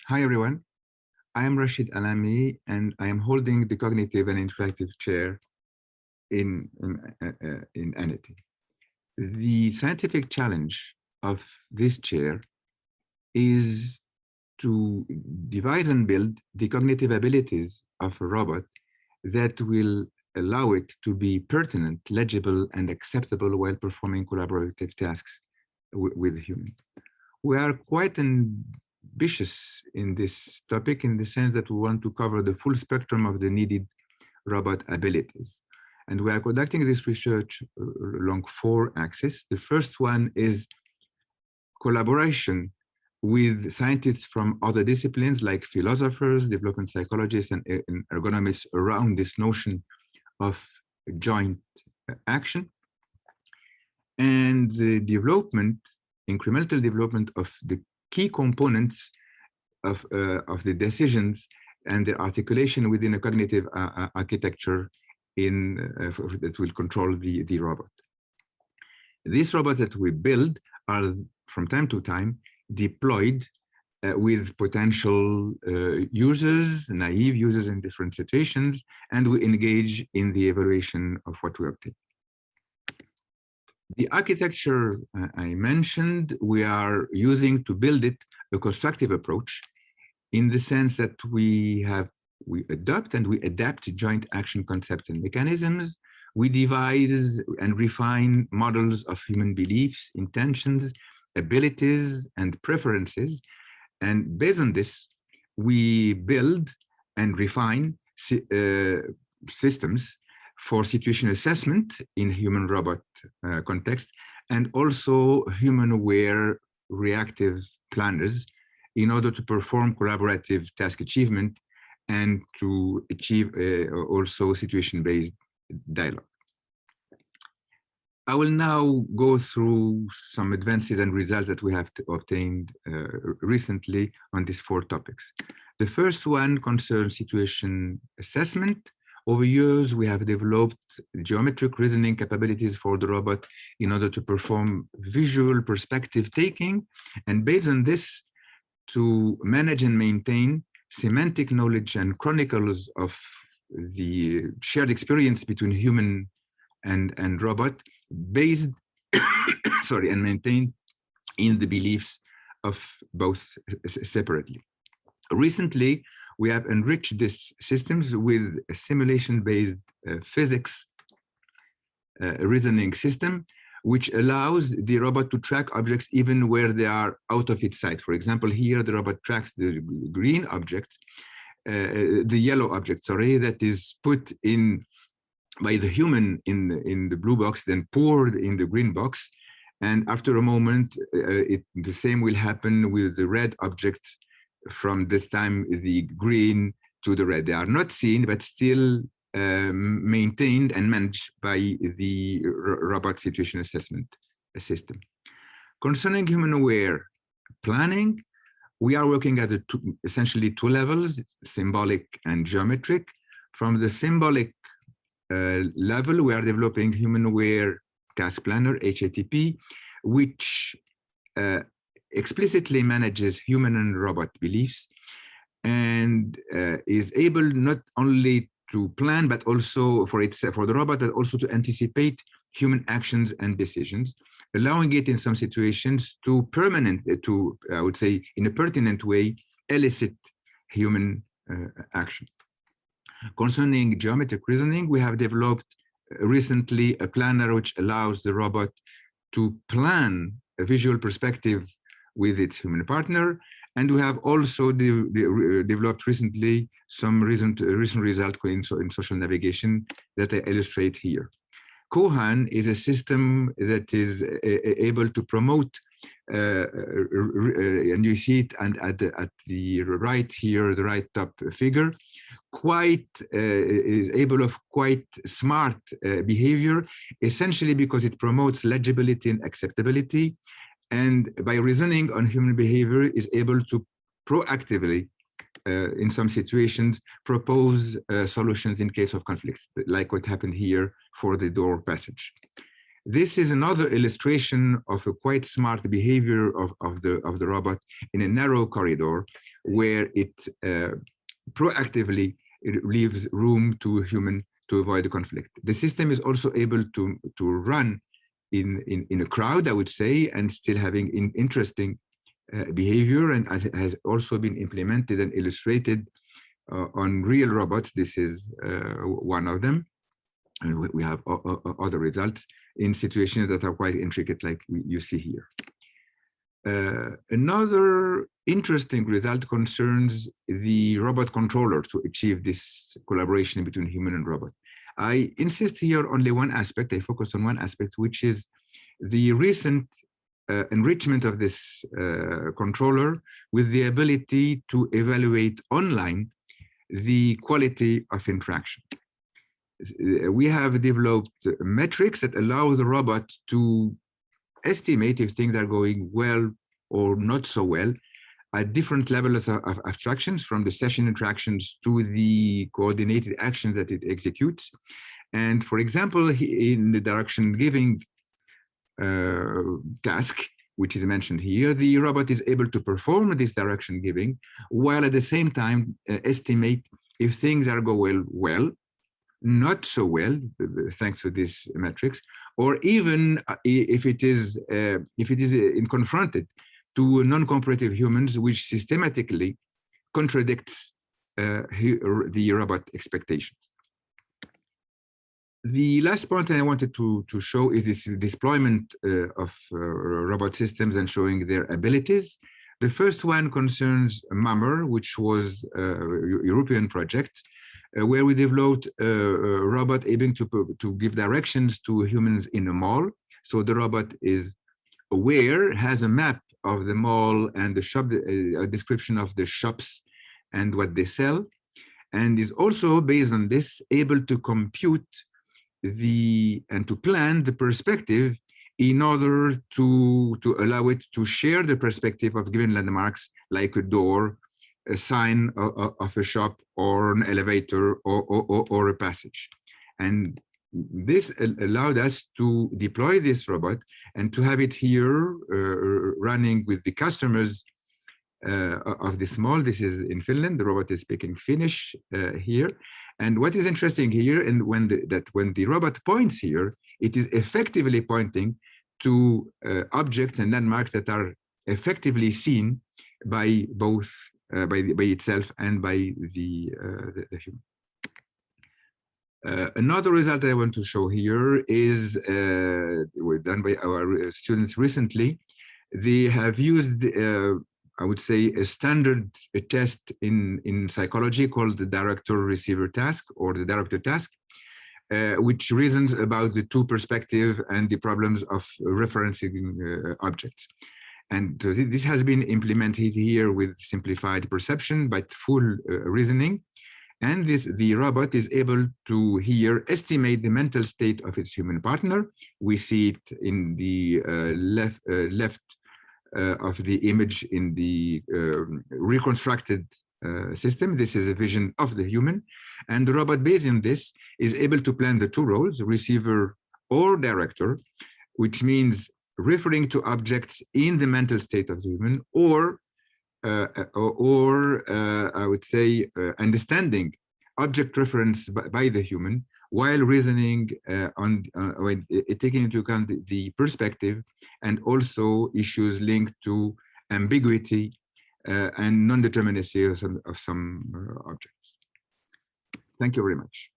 Hi, everyone. I am Rachid Alami, and I am holding the Cognitive and Interactive Chair in Entity. The scientific challenge of this chair is to devise and build the cognitive abilities of a robot that will allow it to be pertinent, legible, and acceptable while performing collaborative tasks with human. We are quite ambitious in this topic in the sense that we want to cover the full spectrum of the needed robot abilities. And we are conducting this research along 4 axes. The first one is collaboration with scientists from other disciplines like philosophers, development psychologists, and ergonomists around this notion of joint action. And the development, incremental development of the key components of the decisions and their articulation within a cognitive architecture that will control the robot. These robots that we build are from time to time deployed with potential users, naive users in different situations, and we engage in the evaluation of what we obtain. The architecture I mentioned, we are using to build it a constructive approach in the sense that we adopt and we adapt joint action concepts and mechanisms. We devise and refine models of human beliefs, intentions, abilities, and preferences. And based on this, we build and refine systems for situation assessment in human-robot context, and also human-aware reactive planners in order to perform collaborative task achievement and to achieve also situation-based dialogue. I will now go through some advances and results that we have obtained recently on these 4 topics. The first one concerns situation assessment. Over years, we have developed geometric reasoning capabilities for the robot in order to perform visual perspective taking, and based on this, to manage and maintain semantic knowledge and chronicles of the shared experience between human and robot, based and maintained in the beliefs of both separately. Recently, we have enriched these systems with a simulation-based physics reasoning system, which allows the robot to track objects even where they are out of its sight. For example, here the robot tracks the green object, the yellow object, sorry, that is put in by the human in the blue box, then poured in the green box. And after a moment, the same will happen with the red object, from this time the green to the red. They are not seen, but still maintained and managed by the robot situation assessment system. Concerning human-aware planning, we are working at essentially 2 levels, symbolic and geometric. From the symbolic level, we are developing human-aware task planner, HATP, which explicitly manages human and robot beliefs and is able not only to plan, but also for the robot, but also to anticipate human actions and decisions, allowing it in some situations to I would say, in a pertinent way, elicit human action. Concerning geometric reasoning, we have developed recently a planner which allows the robot to plan a visual perspective with its human partner. And we have also developed recently some recent results in social navigation that I illustrate here. Kohan is a system that is able to promote, and you see it at the right here, the right top figure, is able of quite smart behavior, essentially because it promotes legibility and acceptability, and by reasoning on human behavior is able to proactively, in some situations, propose solutions in case of conflicts, like what happened here for the door passage. This is another illustration of a quite smart behavior of the robot in a narrow corridor where it proactively leaves room to a human to avoid the conflict. The system is also able to run in a crowd, I would say, and still having interesting behavior, and has also been implemented and illustrated on real robots. This is one of them. And we have other results in situations that are quite intricate, like you see here. Another interesting result concerns the robot controller to achieve this collaboration between human and robot. I insist here only one aspect, I focus on one aspect, which is the recent enrichment of this controller with the ability to evaluate online the quality of interaction. We have developed metrics that allow the robot to estimate if things are going well or not so well at different levels of abstractions, from the session interactions to the coordinated action that it executes. And for example, in the direction giving task, which is mentioned here, the robot is able to perform this direction giving while at the same time estimate if things are going well, not so well, thanks to these metrics, or even if it is confronted to non-cooperative humans, which systematically contradicts the robot expectations. The last point I wanted to show is this deployment of robot systems and showing their abilities. The first one concerns MAMR, which was a European project, where we developed a robot able to give directions to humans in a mall. So the robot is aware, has a map of the mall and the shop, a description of the shops and what they sell, and is also, based on this, able to compute and to plan the perspective in order to allow it to share the perspective of given landmarks, like a door, a sign of a shop, or an elevator, or a passage. And this allowed us to deploy this robot and to have it here running with the customers of this mall. This is in Finland. The robot is speaking Finnish here. And what is interesting here, and when the robot points here, it is effectively pointing to objects and landmarks that are effectively seen by both by itself and by the human. Another result I want to show here is done by our students recently. They have used, I would say, a standard test in psychology called the director-receiver task, or the director task, which reasons about the two perspectives and the problems of referencing objects. And this has been implemented here with simplified perception, but full reasoning. And the robot is able to here estimate the mental state of its human partner. We see it in the left of the image in the reconstructed system. This is a vision of the human. And the robot, based on this, is able to plan the two roles, receiver or director, which means referring to objects in the mental state of the human, or I would say understanding object reference by the human, while reasoning taking into account the perspective and also issues linked to ambiguity and non-determinacy of some objects. Thank you very much.